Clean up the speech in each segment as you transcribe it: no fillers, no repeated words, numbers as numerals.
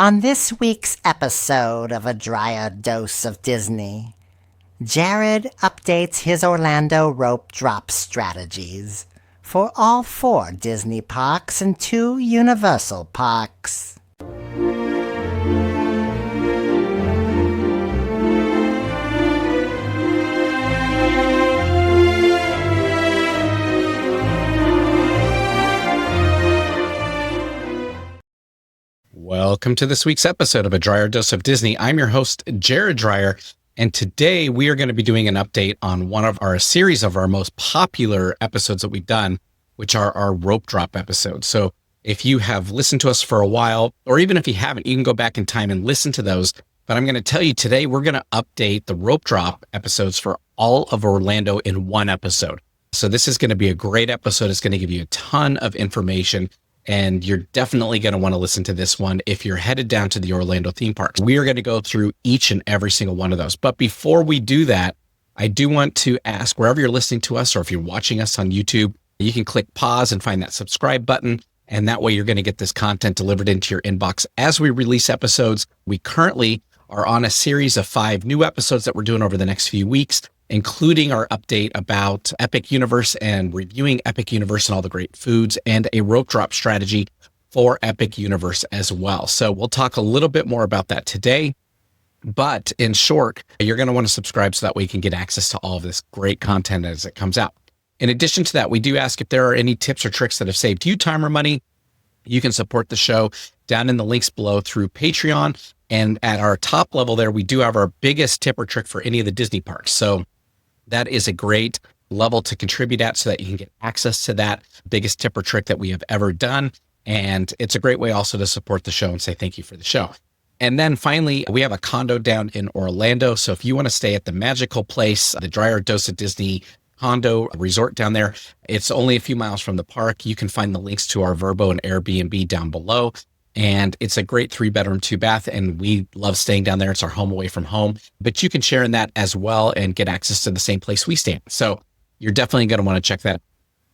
On this week's episode of A Drier Dose of Disney, Jared updates his Orlando rope drop strategies for all 4 Disney parks and 2 Universal parks. Welcome to this week's episode of A Drier Dose of Disney. I'm your host, Jared Dreyer, and today we are going to be doing an update on one of our series of our most popular episodes that we've done, which are our rope drop episodes. So if you have listened to us for a while, or even if you haven't, you can go back in time and listen to those. But I'm going to tell you today, we're going to update the rope drop episodes for all of Orlando in one episode. So this is going to be a great episode. It's going to give you a ton of information. And you're definitely going to want to listen to this one if you're headed down to the Orlando theme parks. We are going to go through each and every single one of those. But before we do that, I do want to ask, wherever you're listening to us, or if you're watching us on YouTube, you can click pause and find that subscribe button. And that way you're going to get this content delivered into your inbox as we release episodes. We currently are on a series of 5 new episodes that we're doing over the next few weeks, including our update about Epic Universe and reviewing Epic Universe and all the great foods, and a rope drop strategy for Epic Universe as well. So we'll talk a little bit more about that today. But in short, you're going to want to subscribe so that way you can get access to all of this great content as it comes out. In addition to that, we do ask if there are any tips or tricks that have saved you time or money. You can support the show down in the links below through Patreon. And at our top level there, we do have our biggest tip or trick for any of the Disney parks. So that is a great level to contribute at so that you can get access to that biggest tip or trick that we have ever done. And it's a great way also to support the show and say thank you for the show. And then finally, we have a condo down in Orlando. So if you want to stay at the magical place, the Drier Dose of Disney Condo resort down there, it's only a few miles from the park. You can find the links to our Vrbo and Airbnb down below. And it's a great 3-bedroom, 2-bath, and we love staying down there. It's our home away from home, but you can share in that as well and get access to the same place we stay in. So you're definitely going to want to check that out.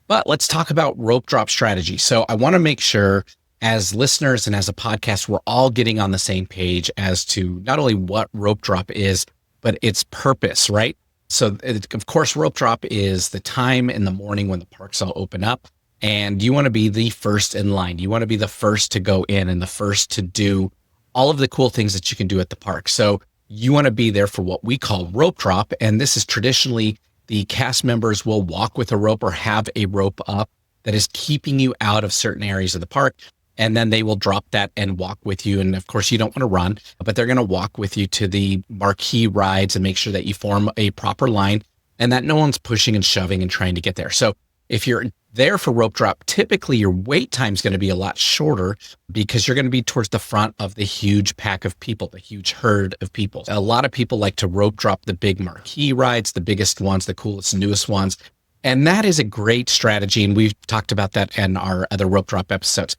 But let's talk about rope drop strategy. So I want to make sure as listeners and as a podcast, we're all getting on the same page as to not only what rope drop is, but its purpose, right? So of course, rope drop is the time in the morning when the parks all open up. And you want to be the first in line. You want to be the first to go in and the first to do all of the cool things that you can do at the park. So you want to be there for what we call rope drop. And this is traditionally the cast members will walk with a rope or have a rope up that is keeping you out of certain areas of the park. And then they will drop that and walk with you. And of course, you don't want to run, but they're going to walk with you to the marquee rides and make sure that you form a proper line and that no one's pushing and shoving and trying to get there. So if you're there for rope drop, typically your wait time is going to be a lot shorter because you're going to be towards the front of the huge pack of people, the huge herd of people. A lot of people like to rope drop the big marquee rides, the biggest ones, the coolest, newest ones. And that is a great strategy. And we've talked about that in our other rope drop episodes.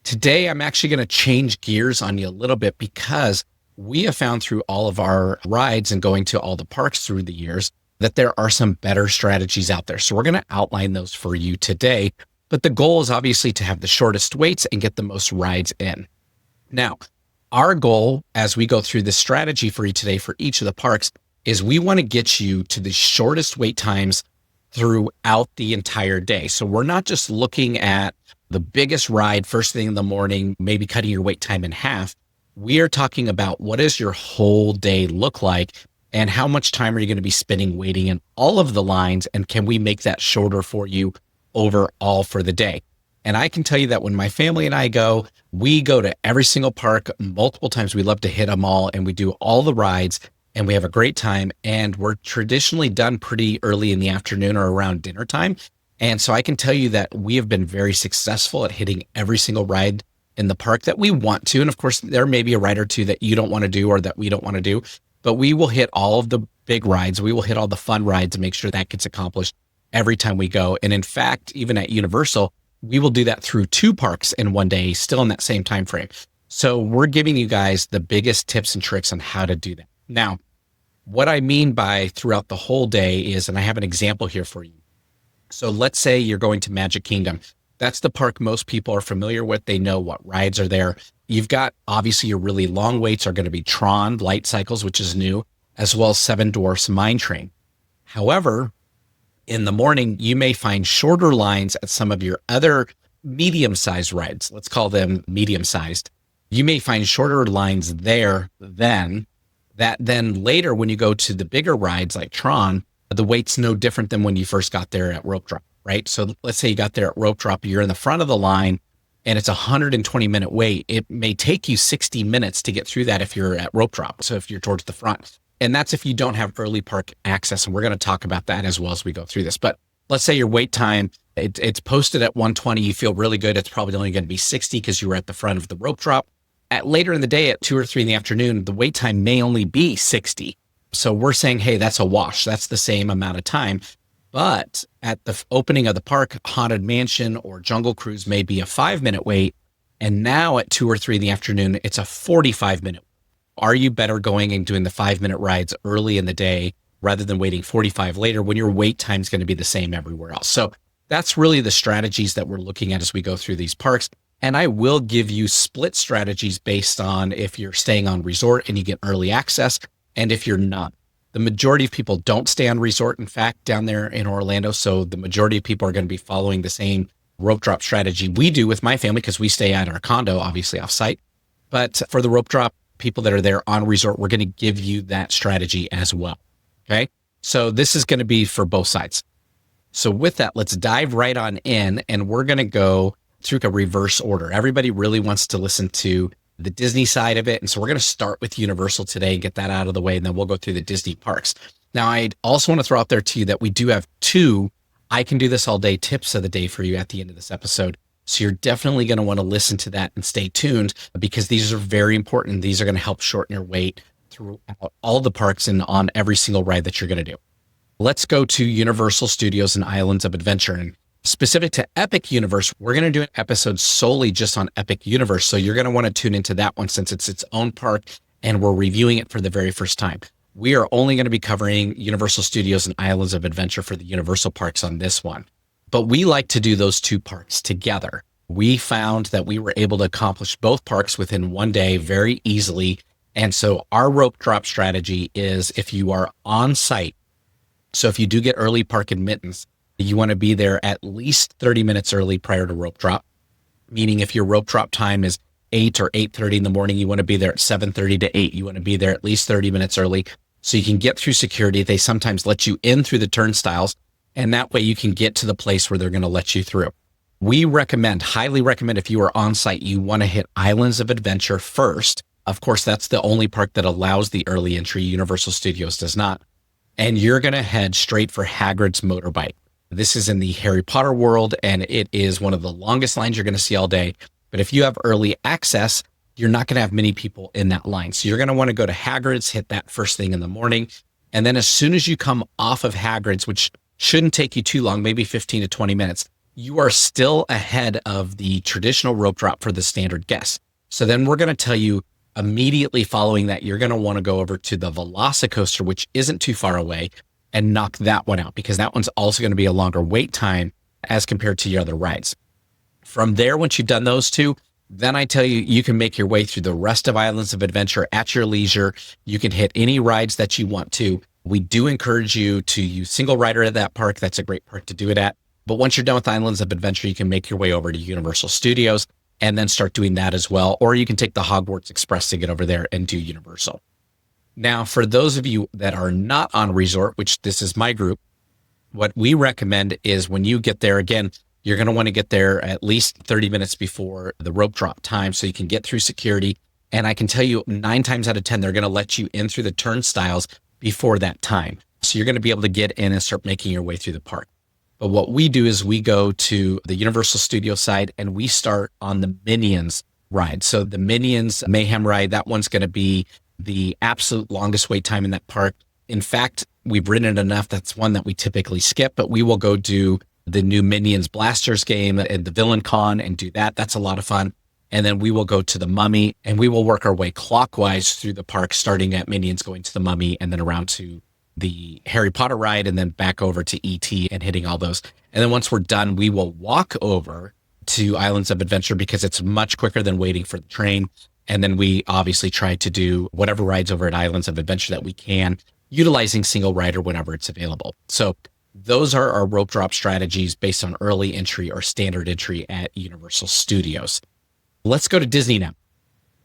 Today, I'm actually going to change gears on you a little bit because we have found through all of our rides and going to all the parks through the years that there are some better strategies out there. So we're going to outline those for you today. But the goal is obviously to have the shortest waits and get the most rides in. Now, our goal as we go through this strategy for you today for each of the parks is we want to get you to the shortest wait times throughout the entire day. So we're not just looking at the biggest ride first thing in the morning, maybe cutting your wait time in half. We are talking about what does your whole day look like and how much time are you going to be spending waiting in all of the lines, and can we make that shorter for you overall for the day? And I can tell you that when my family and I go, we go to every single park multiple times. We love to hit them all, and we do all the rides, and we have a great time. And we're traditionally done pretty early in the afternoon or around dinner time. And so I can tell you that we have been very successful at hitting every single ride in the park that we want to. And of course, there may be a ride or two that you don't want to do or that we don't want to do, but we will hit all of the big rides. We will hit all the fun rides and make sure that gets accomplished every time we go. And in fact, even at Universal, we will do that through 2 parks in one day, still in that same time frame. So we're giving you guys the biggest tips and tricks on how to do that. Now, what I mean by throughout the whole day is, and I have an example here for you. So let's say you're going to Magic Kingdom. That's the park most people are familiar with. They know what rides are there. You've got, obviously, your really long waits are going to be Tron, Light Cycles, which is new, as well as Seven Dwarfs Mine Train. However, in the morning, you may find shorter lines at some of your other medium-sized rides. Let's call them medium-sized. You may find shorter lines there then. That then later, when you go to the bigger rides like Tron, the wait's no different than when you first got there at Rope Drop, right? So let's say you got there at Rope Drop, you're in the front of the line, and it's a 120-minute wait. It may take you 60 minutes to get through that if you're at Rope Drop. So if you're towards the front. And that's if you don't have early park access. And we're going to talk about that as well as we go through this. But let's say your wait time, it's posted at 120. You feel really good. It's probably only going to be 60 because you were at the front of the Rope Drop. At later in the day at 2 or 3 in the afternoon, the wait time may only be 60. So we're saying, hey, that's a wash. That's the same amount of time. But at the opening of the park, Haunted Mansion or Jungle Cruise may be a 5-minute wait. And now at 2 or 3 in the afternoon, it's a 45-minute. Are you better going and doing the 5-minute rides early in the day rather than waiting 45 later when your wait time is going to be the same everywhere else? So that's really the strategies that we're looking at as we go through these parks. And I will give you split strategies based on if you're staying on resort and you get early access and if you're not. The majority of people don't stay on resort, in fact, down there in Orlando. So the majority of people are going to be following the same rope drop strategy we do with my family because we stay at our condo, obviously off-site. But for the rope drop, people that are there on resort, we're going to give you that strategy as well. Okay. So this is going to be for both sides. So with that, let's dive right on in and we're going to go through a reverse order. Everybody really wants to listen to the Disney side of it. And so we're going to start with Universal today and get that out of the way. And then we'll go through the Disney parks. Now, I also want to throw out there to you that we do have 2 I can do this all day tips of the day for you at the end of this episode. So you're definitely going to want to listen to that and stay tuned because these are very important. These are going to help shorten your wait throughout all the parks and on every single ride that you're going to do. Let's go to Universal Studios and Islands of Adventure. And specific to Epic Universe, we're going to do an episode solely just on Epic Universe. So you're going to want to tune into that one since it's its own park and we're reviewing it for the very first time. We are only going to be covering Universal Studios and Islands of Adventure for the Universal parks on this one. But we like to do those 2 parks together. We found that we were able to accomplish both parks within one day very easily. And so our rope drop strategy is if you are on site, so if you do get early park admittance, you want to be there at least 30 minutes early prior to rope drop, meaning if your rope drop time is 8 or 8:30 in the morning, you want to be there at 7:30 to 8. You want to be there at least 30 minutes early so you can get through security. They sometimes let you in through the turnstiles, and that way you can get to the place where they're going to let you through. We recommend, highly recommend, if you are on site, you want to hit Islands of Adventure first. Of course, that's the only park that allows the early entry. Universal Studios does not. And you're going to head straight for Hagrid's motorbike. This is in the Harry Potter world, and it is one of the longest lines you're going to see all day. But if you have early access, you're not going to have many people in that line. So you're going to want to go to Hagrid's, hit that first thing in the morning. And then as soon as you come off of Hagrid's, which shouldn't take you too long, maybe 15 to 20 minutes, you are still ahead of the traditional rope drop for the standard guests. So then we're going to tell you immediately following that, you're going to want to go over to the Velocicoaster, which isn't too far away, and knock that one out because that one's also going to be a longer wait time as compared to your other rides. From there, once you've done those 2, then I tell you, you can make your way through the rest of Islands of Adventure at your leisure. You can hit any rides that you want to. We do encourage you to use single rider at that park. That's a great park to do it at. But once you're done with Islands of Adventure, you can make your way over to Universal Studios and then start doing that as well. Or you can take the Hogwarts Express to get over there and do Universal. Now, for those of you that are not on resort, which this is my group, what we recommend is when you get there, again, you're going to want to get there at least 30 minutes before the rope drop time so you can get through security. And I can tell you 9 times out of 10, they're going to let you in through the turnstiles before that time. So you're going to be able to get in and start making your way through the park. But what we do is we go to the Universal Studios side and we start on the Minions ride. So the Minions Mayhem ride, that one's going to be the absolute longest wait time in that park. In fact, we've ridden it enough. That's one that we typically skip, but we will go do the new Minions Blasters game and the Villain Con and do that. That's a lot of fun. And then we will go to the Mummy and we will work our way clockwise through the park, starting at Minions, going to the Mummy, and then around to the Harry Potter ride, and then back over to E.T. and hitting all those. And then once we're done, we will walk over to Islands of Adventure because it's much quicker than waiting for the train. And then we obviously try to do whatever rides over at Islands of Adventure that we can, utilizing single rider whenever it's available. So those are our rope drop strategies based on early entry or standard entry at Universal Studios. Let's go to Disney now.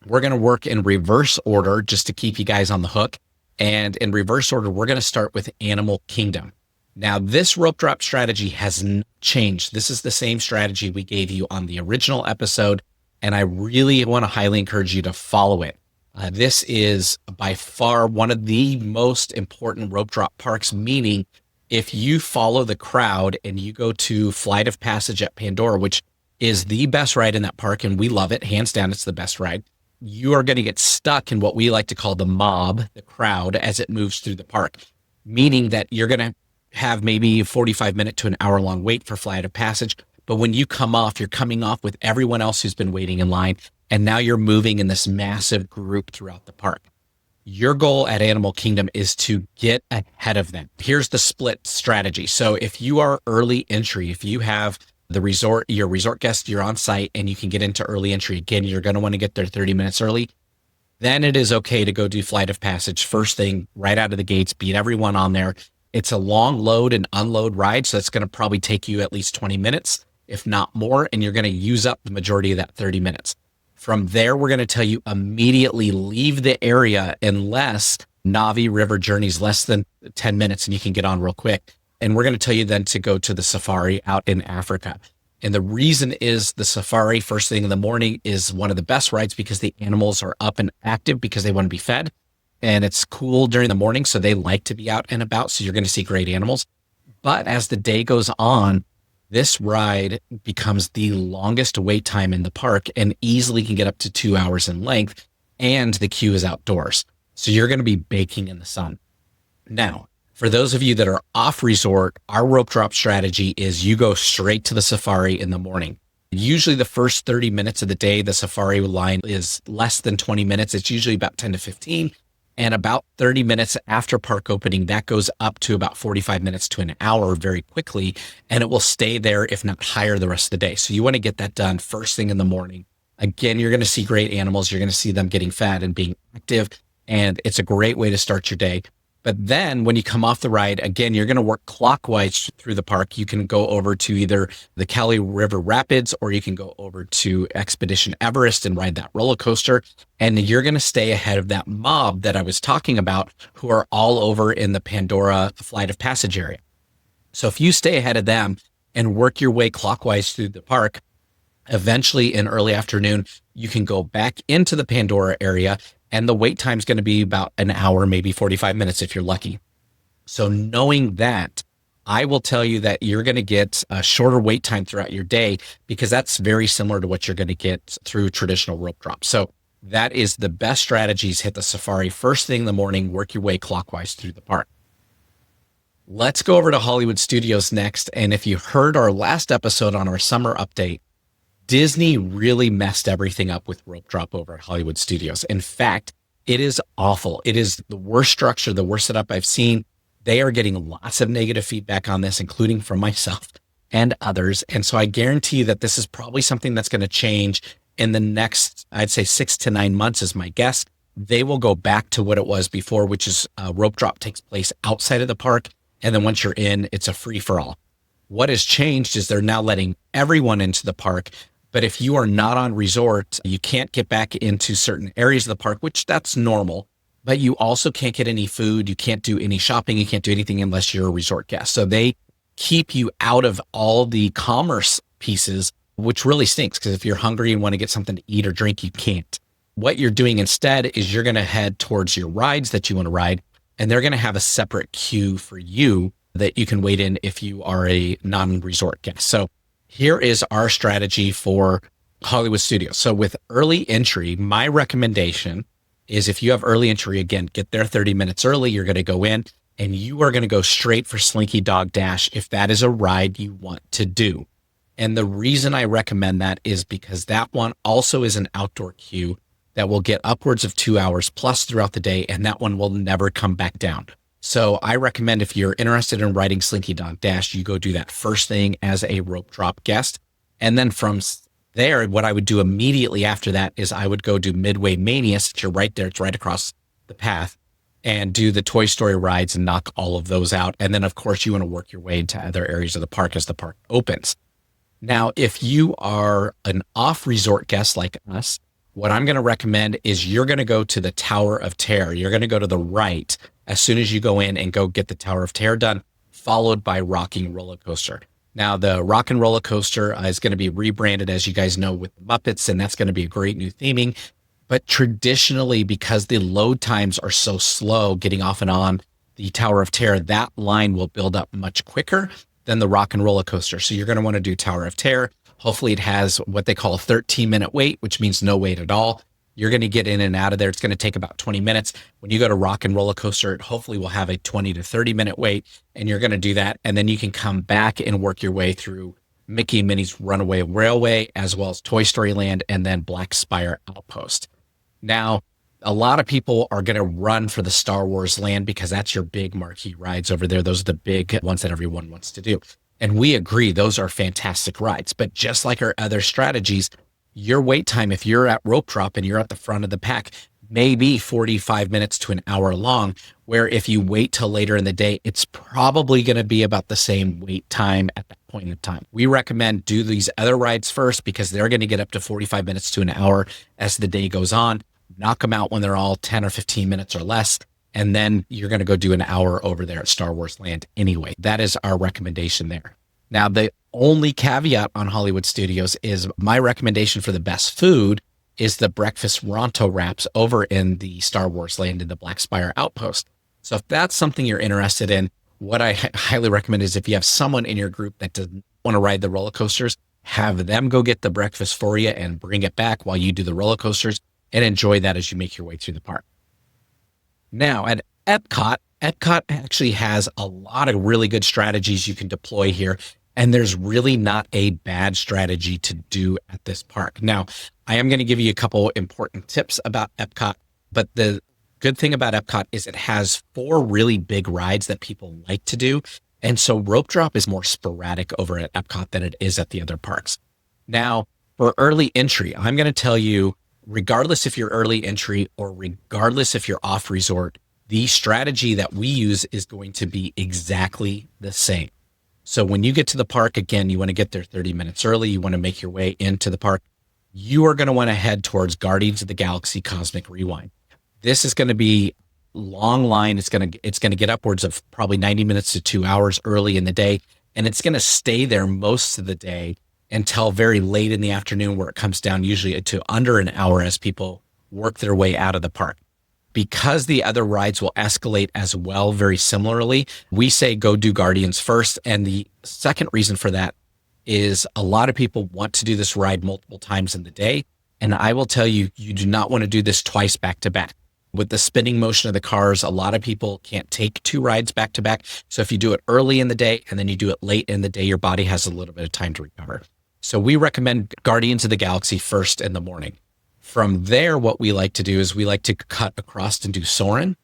We're going to work in reverse order just to keep you guys on the hook. And in reverse order, we're going to start with Animal Kingdom. Now, this rope drop strategy has not changed. This is the same strategy we gave you on the original episode, and I really want to highly encourage you to follow it. This is by far one of the most important rope drop parks, meaning if you follow the crowd and you go to Flight of Passage at Pandora, which is the best ride in that park, and we love it, hands down, it's the best ride, you are going to get stuck in what we like to call the mob, the crowd, as it moves through the park, meaning that you're going to have maybe a 45-minute to an hour-long wait for Flight of Passage. But when you come off, you're coming off with everyone else who's been waiting in line, and now you're moving in this massive group throughout the park. Your goal at Animal Kingdom is to get ahead of them. Here's the split strategy. So if you are early entry, if you have the resort, your resort guest, you're on site and you can get into early entry, again, you're going to want to get there 30 minutes early. Then it is okay to go do Flight of Passage first thing right out of the gates, beat everyone on there. It's a long load and unload ride, so it's going to probably take you at least 20 minutes, if not more, and you're going to use up the majority of that 30 minutes. From there, we're going to tell you immediately leave the area unless Navi River Journey's less than 10 minutes and you can get on real quick. And we're going to tell you then to go to the safari out in Africa. And the reason is the safari first thing in the morning is one of the best rides because the animals are up and active because they want to be fed. And it's cool during the morning, so they like to be out and about, so you're going to see great animals. But as the day goes on, this ride becomes the longest wait time in the park and easily can get up to 2 hours in length, and the queue is outdoors. So you're going to be baking in the sun. Now, for those of you that are off resort, our rope drop strategy is you go straight to the safari in the morning. Usually the first 30 minutes of the day, the safari line is less than 20 minutes. It's usually about 10 to 15. And about 30 minutes after park opening, that goes up to about 45 minutes to an hour very quickly, and it will stay there, if not higher, the rest of the day. So you want to get that done first thing in the morning. Again, you're going to see great animals. You're going to see them getting fed and being active, and it's a great way to start your day. But then when you come off the ride, again, you're going to work clockwise through the park. You can go over to either the Cali River Rapids, or you can go over to Expedition Everest and ride that roller coaster. And you're going to stay ahead of that mob that I was talking about, who are all over in the Pandora Flight of Passage area. So if you stay ahead of them and work your way clockwise through the park, eventually in early afternoon, you can go back into the Pandora area, and the wait time is going to be about an hour, maybe 45 minutes if you're lucky. So knowing that, I will tell you that you're going to get a shorter wait time throughout your day because that's very similar to what you're going to get through traditional rope drop. So that is the best strategies. Hit the safari first thing in the morning, work your way clockwise through the park. Let's go over to Hollywood Studios next. And if you heard our last episode on our summer update, Disney really messed everything up with rope drop over at Hollywood Studios. In fact, it is awful. It is the worst structure, the worst setup I've seen. They are getting lots of negative feedback on this, including from myself and others. And so I guarantee that this is probably something that's going to change in the next, I'd say 6 to 9 months is my guess. They will go back to what it was before, which is rope drop takes place outside of the park. And then once you're in, it's a free for all. What has changed is they're now letting everyone into the park. But if you are not on resort, you can't get back into certain areas of the park, which that's normal. But you also can't get any food. You can't do any shopping. You can't do anything unless you're a resort guest. So they keep you out of all the commerce pieces, which really stinks because if you're hungry and want to get something to eat or drink, you can't. What you're doing instead is you're going to head towards your rides that you want to ride, and they're going to have a separate queue for you that you can wait in if you are a non-resort guest. So here is our strategy for Hollywood Studios. So with early entry, my recommendation is if you have early entry, again, get there 30 minutes early, you're going to go in and you are going to go straight for Slinky Dog Dash if that is a ride you want to do. And the reason I recommend that is because that one also is an outdoor queue that will get upwards of 2 hours plus throughout the day, and that one will never come back down. So I recommend if you're interested in riding Slinky Dog Dash, you go do that first thing as a rope drop guest. And then from there, what I would do immediately after that is I would go do Midway Mania, since you're right there, it's right across the path, and do the Toy Story rides and knock all of those out. And then, of course, you want to work your way into other areas of the park as the park opens. Now, if you are an off-resort guest like us, what I'm going to recommend is you're going to go to the Tower of Terror. You're going to go to the right as soon as you go in and go get the Tower of Terror done, followed by Rocking Roller Coaster. Now, the Rock and Roller Coaster is going to be rebranded, as you guys know, with the Muppets, and that's going to be a great new theming. But traditionally, because the load times are so slow getting off and on the Tower of Terror, that line will build up much quicker than the Rock and Roller Coaster. So you're going to want to do Tower of Terror. Hopefully it has what they call a 13-minute wait, which means no wait at all. You're going to get in and out of there. It's going to take about 20 minutes. When you go to Rock and Roller Coaster, it hopefully will have a 20 to 30-minute wait, and you're going to do that. And then you can come back and work your way through Mickey and Minnie's Runaway Railway, as well as Toy Story Land, and then Black Spire Outpost. Now, a lot of people are going to run for the Star Wars Land because that's your big marquee rides over there. Those are the big ones that everyone wants to do. And we agree, those are fantastic rides. But just like our other strategies, your wait time, if you're at rope drop and you're at the front of the pack, may be 45 minutes to an hour long, where if you wait till later in the day, it's probably going to be about the same wait time at that point in time. We recommend do these other rides first because they're going to get up to 45 minutes to an hour as the day goes on. Knock them out when they're all 10 or 15 minutes or less. And then you're going to go do an hour over there at Star Wars Land anyway. That is our recommendation there. Now, the only caveat on Hollywood Studios is my recommendation for the best food is the breakfast Ronto wraps over in the Star Wars Land in the Black Spire Outpost. So if that's something you're interested in, what I highly recommend is if you have someone in your group that doesn't want to ride the roller coasters, have them go get the breakfast for you and bring it back while you do the roller coasters, and enjoy that as you make your way through the park. Now, at Epcot actually has a lot of really good strategies you can deploy here, and there's really not a bad strategy to do at this park. Now, I am going to give you a couple important tips about Epcot, but the good thing about Epcot is it has 4 really big rides that people like to do, and so rope drop is more sporadic over at Epcot than it is at the other parks. Now, for early entry, I'm going to tell you, regardless if you're early entry or regardless if you're off resort, the strategy that we use is going to be exactly the same. So when you get to the park, again, you want to get there 30 minutes early. You want to make your way into the park. You are going to want to head towards Guardians of the Galaxy Cosmic Rewind. This is going to be long line. It's going to get upwards of probably 90 minutes to 2 hours early in the day. And it's going to stay there most of the day until very late in the afternoon, where it comes down usually to under an hour as people work their way out of the park. Because the other rides will escalate as well, very similarly, we say go do Guardians first. And the second reason for that is a lot of people want to do this ride multiple times in the day. And I will tell you, you do not want to do this twice back to back. With the spinning motion of the cars, a lot of people can't take 2 rides back to back. So if you do it early in the day and then you do it late in the day, your body has a little bit of time to recover. So we recommend Guardians of the Galaxy first in the morning. From there, what we like to do is we like to cut across and do Soarin'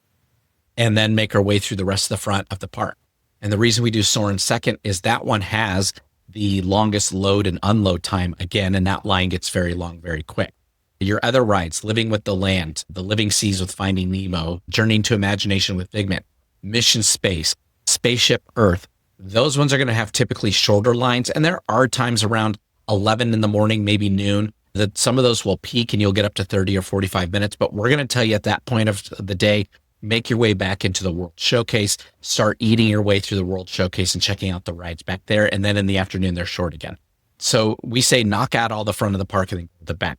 and then make our way through the rest of the front of the park. And the reason we do Soarin' second is that one has the longest load and unload time again, and that line gets very long, very quick. Your other rides, Living with the Land, The Living Seas with Finding Nemo, Journeying to Imagination with Figment, Mission Space, Spaceship Earth, those ones are going to have typically shorter lines. And there are times around 11 in the morning, maybe noon, that some of those will peak and you'll get up to 30 or 45 minutes. But we're going to tell you at that point of the day, make your way back into the World Showcase, start eating your way through the World Showcase and checking out the rides back there. And then in the afternoon, they're short again. So we say knock out all the front of the park and then the back.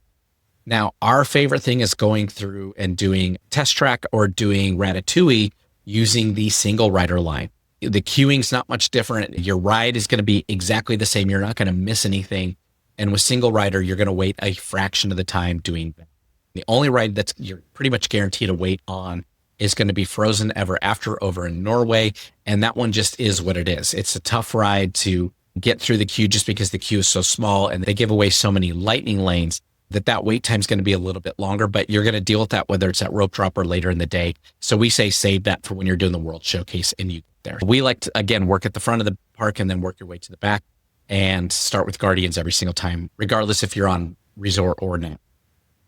Now, our favorite thing is going through and doing Test Track or doing Ratatouille using the single rider line. The queuing's not much different. Your ride is going to be exactly the same. You're not going to miss anything. And with single rider, you're going to wait a fraction of the time doing that. The only ride that's you're pretty much guaranteed to wait on is going to be Frozen Ever After over in Norway. And that one just is what it is. It's a tough ride to get through the queue just because the queue is so small and they give away so many lightning lanes that wait time is going to be a little bit longer, but you're going to deal with that whether it's at rope drop or later in the day. So we say save that for when you're doing the World Showcase and you get there. We like to, again, work at the front of the park and then work your way to the back. and start with Guardians every single time, regardless if you're on resort or not.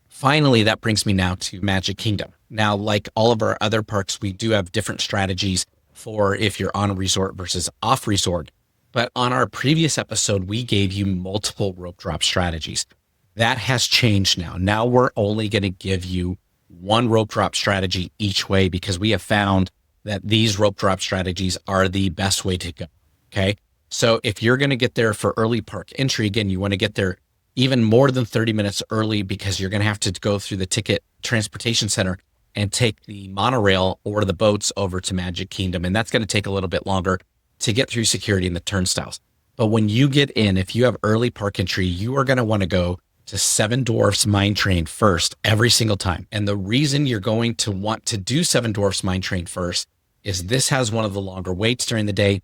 Finally, that brings me now to Magic Kingdom. Now, like all of our other parks, we do have different strategies for if you're on a resort versus off resort. But on our previous episode, we gave you multiple rope drop strategies. That has changed now. Now we're only going to give you one rope drop strategy each way because we have found that these rope drop strategies are the best way to go. Okay. So if you're going to get there for early park entry, again, you want to get there even more than 30 minutes early because you're going to have to go through the ticket transportation center and take the monorail or the boats over to Magic Kingdom. And that's going to take a little bit longer to get through security and the turnstiles. But when you get in, if you have early park entry, you are going to want to go to Seven Dwarfs Mine Train first every single time. And the reason you're going to want to do Seven Dwarfs Mine Train first is this has one of the longer waits during the day,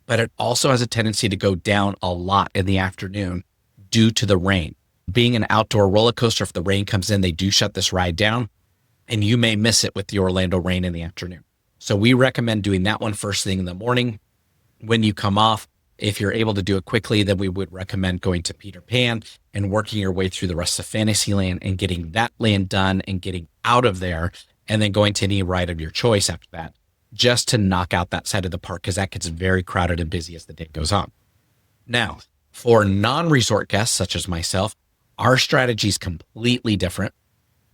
but it also has a tendency to go down a lot in the afternoon due to the rain. Being an outdoor roller coaster, if the rain comes in, they do shut this ride down and you may miss it with the Orlando rain in the afternoon. So we recommend doing that one first thing in the morning. When you come off, if you're able to do it quickly, then we would recommend going to Peter Pan and working your way through the rest of Fantasyland and getting that land done and getting out of there and then going to any ride of your choice after that, just to knock out that side of the park because that gets very crowded and busy as the day goes on. Now, for non-resort guests such as myself, our strategy is completely different.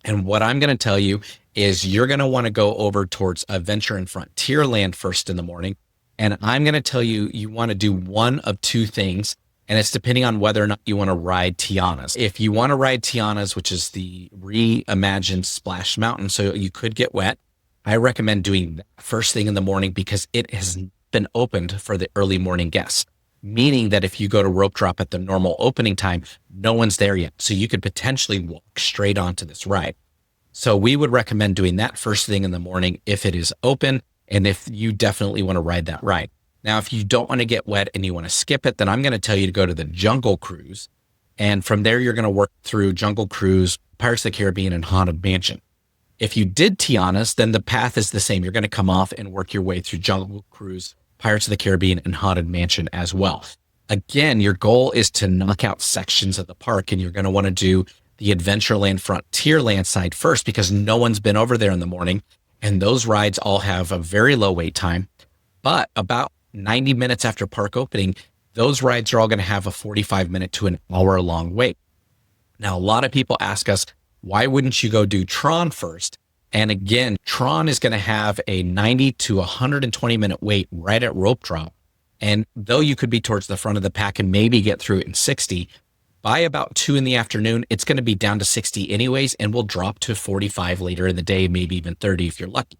And what I'm going to tell you is you're going to want to go over towards Adventure and Frontierland first in the morning. And I'm going to tell you, you want to do one of two things. And it's depending on whether or not you want to ride Tiana's. If you want to ride Tiana's, which is the reimagined Splash Mountain, so you could get wet, I recommend doing that first thing in the morning because it has been opened for the early morning guests. Meaning that if you go to rope drop at the normal opening time, no one's there yet. So you could potentially walk straight onto this ride. So we would recommend doing that first thing in the morning if it is open and if you definitely want to ride that ride. Now, if you don't want to get wet and you want to skip it, then I'm going to tell you to go to the Jungle Cruise. And from there, you're going to work through Jungle Cruise, Pirates of the Caribbean, and Haunted Mansion. If you did Tiana's, then the path is the same. You're going to come off and work your way through Jungle Cruise, Pirates of the Caribbean, and Haunted Mansion as well. Again, your goal is to knock out sections of the park, and you're going to want to do the Adventureland Frontierland side first because no one's been over there in the morning, and those rides all have a very low wait time. But about 90 minutes after park opening, those rides are all going to have a 45-minute to an hour-long wait. Now, a lot of people ask us, why wouldn't you go do Tron first? And again, Tron is going to have a 90 to 120-minute wait right at rope drop. And though you could be towards the front of the pack and maybe get through it in 60, by about 2 in the afternoon, it's going to be down to 60 anyways, and will drop to 45 later in the day, maybe even 30 if you're lucky.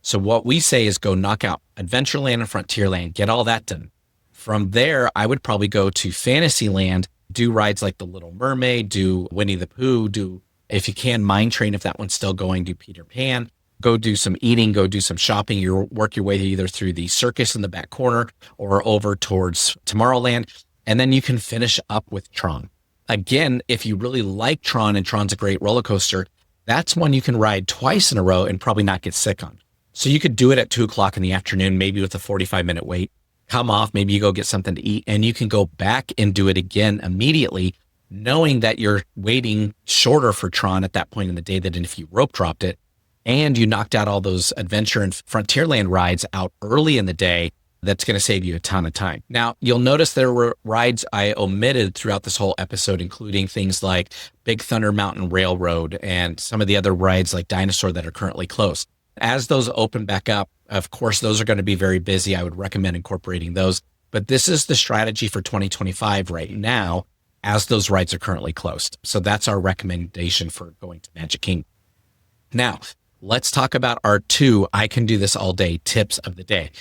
So what we say is go knock out Adventureland and Frontierland, get all that done. From there, I would probably go to Fantasyland, do rides like The Little Mermaid, do Winnie the Pooh, do, if you can, Mine Train, if that one's still going, do Peter Pan, go do some eating, go do some shopping. You work your way either through the circus in the back corner or over towards Tomorrowland, and then you can finish up with Tron. Again, if you really like Tron and Tron's a great roller coaster, that's one you can ride twice in a row and probably not get sick on. So you could do it at 2 o'clock in the afternoon, maybe with a 45-minute wait, come off, maybe you go get something to eat, and you can go back and do it again immediately, knowing that you're waiting shorter for Tron at that point in the day than if you rope dropped it, and you knocked out all those Adventure and Frontierland rides out early in the day. That's going to save you a ton of time. Now, you'll notice there were rides I omitted throughout this whole episode, including things like Big Thunder Mountain Railroad and some of the other rides like Dinosaur that are currently closed. As those open back up, of course, those are going to be very busy. I would recommend incorporating those. But this is the strategy for 2025 right now, as those rides are currently closed. So that's our recommendation for going to Magic Kingdom. Now, let's talk about our 2 I can do this all day tips of the day.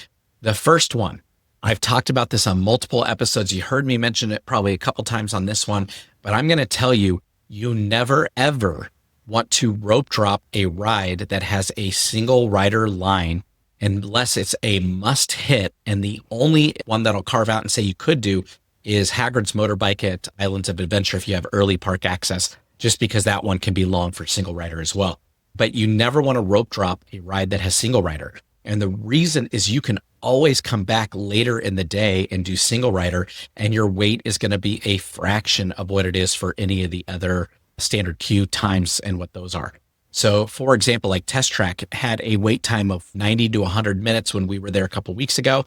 The first one, I've talked about this on multiple episodes. You heard me mention it probably a couple times on this one, but I'm going to tell you, you never, ever want to rope drop a ride that has a single rider line unless it's a must hit. And the only one that'll carve out and say you could do is Hagrid's Motorbike at Islands of Adventure if you have early park access, just because that one can be long for single rider as well. But you never want to rope drop a ride that has single rider. And the reason is you can always come back later in the day and do single rider, and your wait is going to be a fraction of what it is for any of the other standard queue times and what those are. So for example, like Test Track had a wait time of 90 to 100 minutes when we were there a couple weeks ago.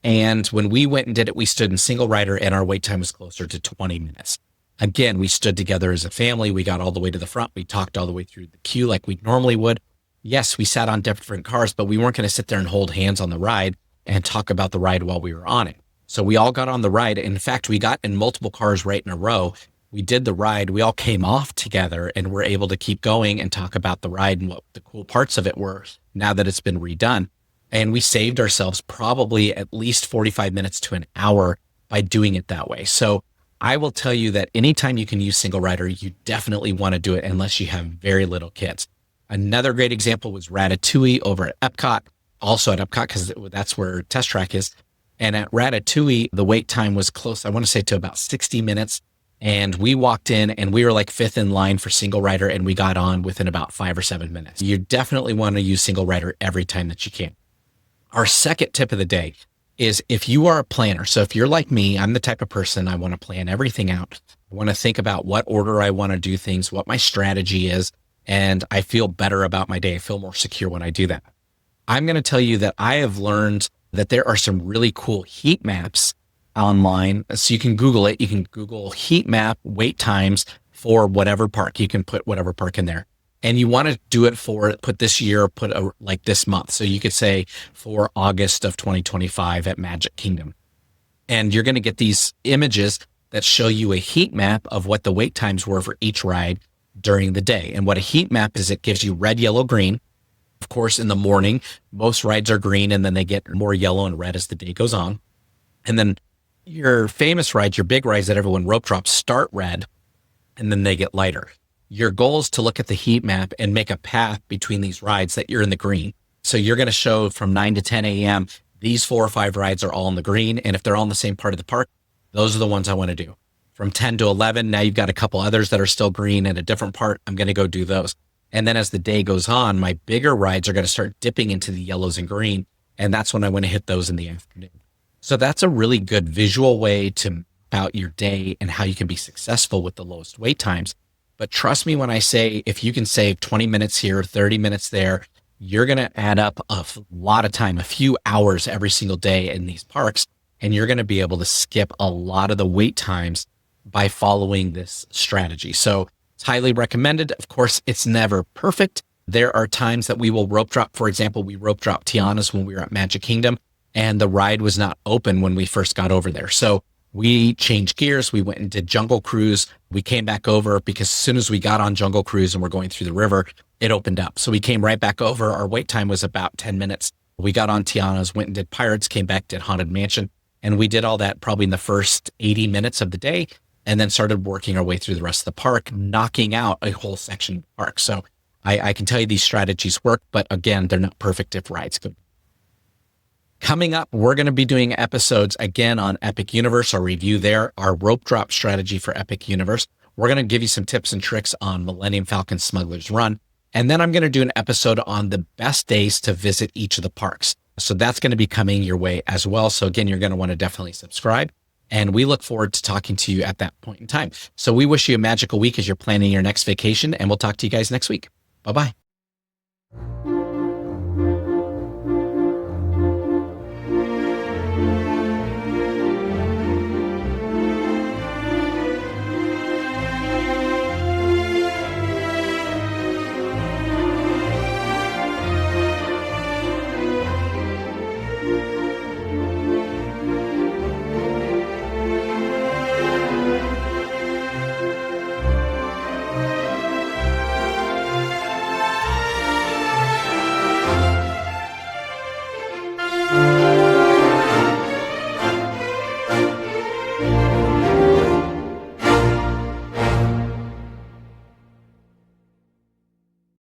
And when we went and did it, we stood in single rider and our wait time was closer to 20 minutes. Again, we stood together as a family. We got all the way to the front. We talked all the way through the queue like we normally would. Yes, we sat on different cars, but we weren't going to sit there and hold hands on the ride and talk about the ride while we were on it. So we all got on the ride. In fact, we got in multiple cars right in a row. We did the ride. We all came off together and were able to keep going and talk about the ride and what the cool parts of it were now that it's been redone. And we saved ourselves probably at least 45 minutes to an hour by doing it that way. So I will tell you that anytime you can use single rider, you definitely want to do it unless you have very little kids. Another great example was Ratatouille over at Epcot, also at Epcot because that's where Test Track is. And at Ratatouille, the wait time was close, I want to say to about 60 minutes. And we walked in and we were like fifth in line for single rider and we got on within about 5 or 7 minutes. You definitely want to use single rider every time that you can. Our second tip of the day is if you are a planner. So if you're like me, I'm the type of person, I want to plan everything out. I want to think about what order I want to do things, what my strategy is, and I feel better about my day. I feel more secure when I do that. I'm going to tell you that I have learned that there are some really cool heat maps online. So you can Google it. You can Google heat map wait times for whatever park. You can put whatever park in there. And you want to do it for, put this year, like this month. So you could say for August of 2025 at Magic Kingdom. And you're going to get these images that show you a heat map of what the wait times were for each ride during the day. And what a heat map is, it gives you red, yellow, green. Of course, in the morning, most rides are green and then they get more yellow and red as the day goes on. And then your famous rides, your big rides that everyone rope drops, start red and then they get lighter. Your goal is to look at the heat map and make a path between these rides that you're in the green. So you're going to show from 9 to 10 a.m., these 4 or 5 rides are all in the green. And if they're all in the same part of the park, those are the ones I want to do. From 10 to 11, now you've got a couple others that are still green in a different part. I'm going to go do those. And then as the day goes on, my bigger rides are going to start dipping into the yellows and green. And that's when I want to hit those in the afternoon. So that's a really good visual way to map out your day and how you can be successful with the lowest wait times. But trust me when I say, if you can save 20 minutes here, 30 minutes there, you're going to add up a lot of time, a few hours every single day in these parks. And you're going to be able to skip a lot of the wait times by following this strategy. So it's highly recommended. Of course, it's never perfect. There are times that we will rope drop. For example, we rope dropped Tiana's when we were at Magic Kingdom and the ride was not open when we first got over there. So we changed gears. We went and did Jungle Cruise. We came back over because as soon as we got on Jungle Cruise and we're going through the river, it opened up. So we came right back over. Our wait time was about 10 minutes. We got on Tiana's, went and did Pirates, came back, did Haunted Mansion. And we did all that probably in the first 80 minutes of the day and then started working our way through the rest of the park, knocking out a whole section of the park. So I can tell you these strategies work, but again, they're not perfect if rides go. Coming up, we're going to be doing episodes again on Epic Universe, our review there, our rope drop strategy for Epic Universe. We're going to give you some tips and tricks on Millennium Falcon Smuggler's Run. And then I'm going to do an episode on the best days to visit each of the parks. So that's going to be coming your way as well. So again, you're going to want to definitely subscribe. And we look forward to talking to you at that point in time. So we wish you a magical week as you're planning your next vacation, and we'll talk to you guys next week. Bye-bye.